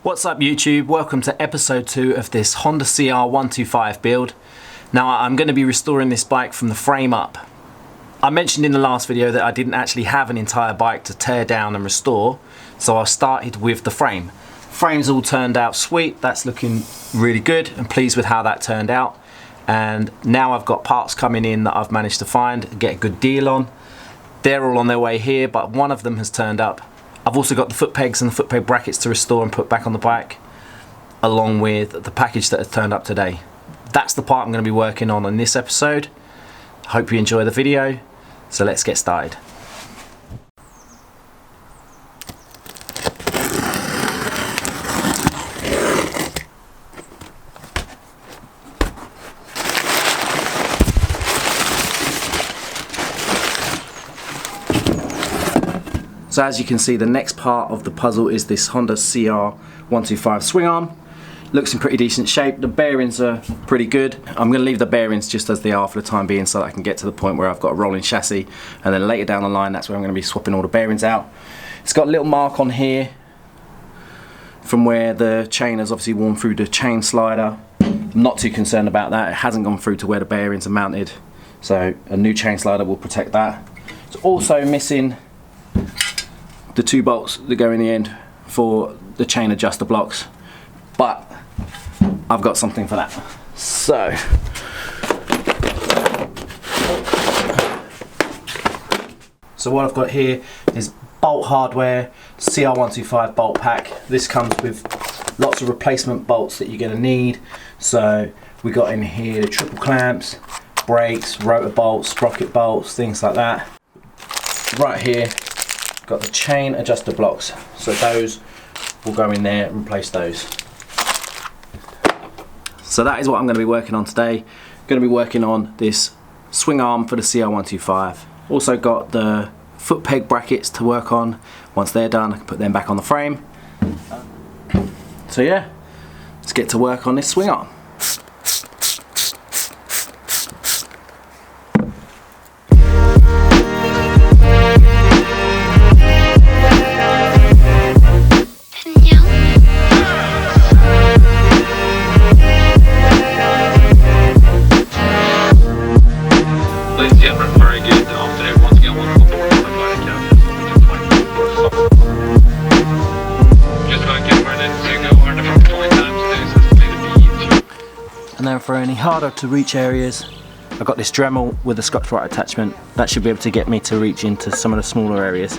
What's up YouTube? Welcome to episode 2 of this Honda CR125 build. Now I'm going to be restoring this bike from the frame up. I mentioned in the last video that I didn't actually have an entire bike to tear down and restore, so I started with the frame. Frame's all turned out sweet, that's looking really good. I'm pleased with how that turned out. And now I've got parts coming in that I've managed to find and get a good deal on. They're all on their way here, but one of them has turned up. I've also got the foot pegs and the foot peg brackets to restore and put back on the bike, along with the package that has turned up today. That's the part I'm going to be working on in this episode. Hope you enjoy the video, so let's get started. So as you can see, the next part of the puzzle is this Honda CR125 swing arm. Looks in pretty decent shape. The bearings are pretty good. I'm going to leave the bearings just as they are for the time being so that I can get to the point where I've got a rolling chassis, and then later down the line that's where I'm going to be swapping all the bearings out. It's got a little mark on here from where the chain has obviously worn through the chain slider. I'm not too concerned about that. It hasn't gone through to where the bearings are mounted, so a new chain slider will protect that. It's also missing the 2 bolts that go in the end for the chain adjuster blocks, but I've got something for that. So what I've got here is bolt hardware, CR125 bolt pack. This comes with lots of replacement bolts that you're going to need. So we got in here the triple clamps, brakes, rotor bolts, sprocket bolts, things like that. Right here got the chain adjuster blocks, so those will go in there and replace those. So that is what I'm going to be working on today. Going to be working on this swing arm for the CR125. Also got the foot peg brackets to work on. Once they're done I can put them back on the frame. So yeah, let's get to work on this swing arm. And then for any harder to reach areas, I've got this Dremel with a Scotch-Brite attachment. That should be able to get me to reach into some of the smaller areas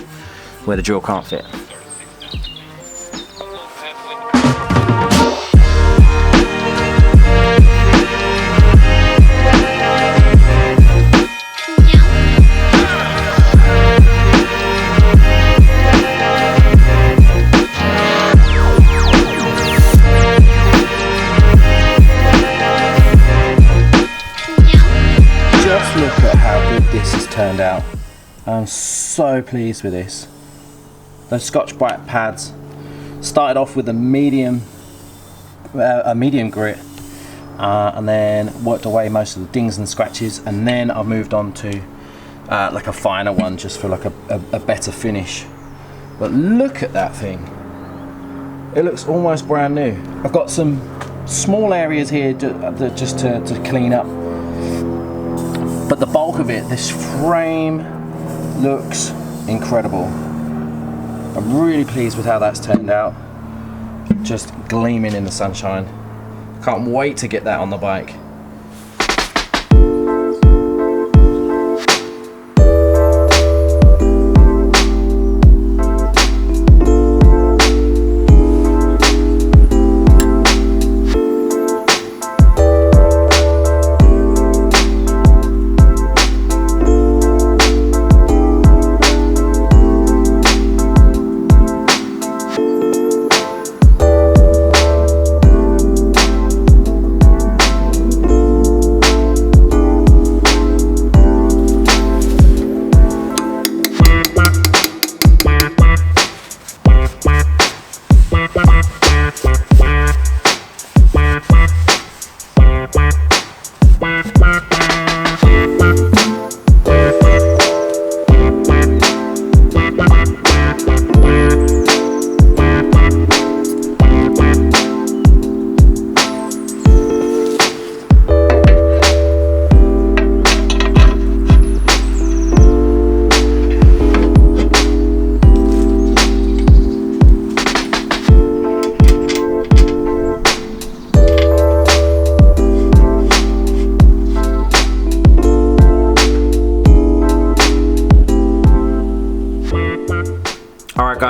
where the drill can't fit. Look at how good this has turned out. I'm so pleased with this. Those Scotch-Brite pads started off with a medium grit, and then worked away most of the dings and scratches, and then I moved on to like a finer one just for like a better finish. But look at that thing. It looks almost brand new. I've got some small areas here just to clean up. But the bulk of it, this frame looks incredible. I'm really pleased with how that's turned out. Just gleaming in the sunshine. Can't wait to get that on the bike.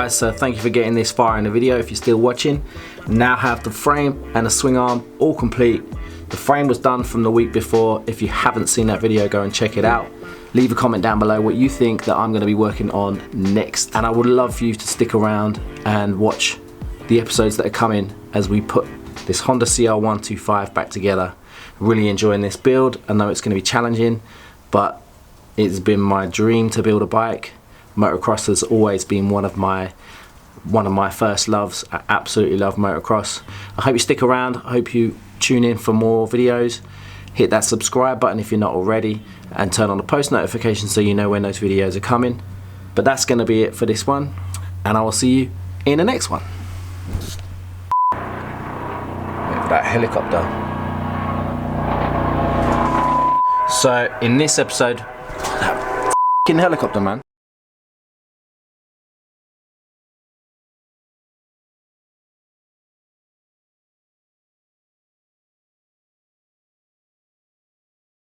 guys, so thank you for getting this far in the video. If you're still watching, now have the frame and the swing arm all complete. The frame was done from the week before. If you haven't seen that video, go and check it out. Leave a comment down below what you think that I'm going to be working on next, and I would love for you to stick around and watch the episodes that are coming as we put this Honda CR125 back together. Really enjoying this build. I know it's going to be challenging, but it's been my dream to build a bike. Motocross has always been one of my first loves. I absolutely love motocross. I hope you stick around. I hope you tune in for more videos. Hit that subscribe button if you're not already, and turn on the post notifications so you know when those videos are coming. But that's going to be it for this one, and I will see you in the next one. Wait for that helicopter. So in this episode, that f***ing helicopter, man.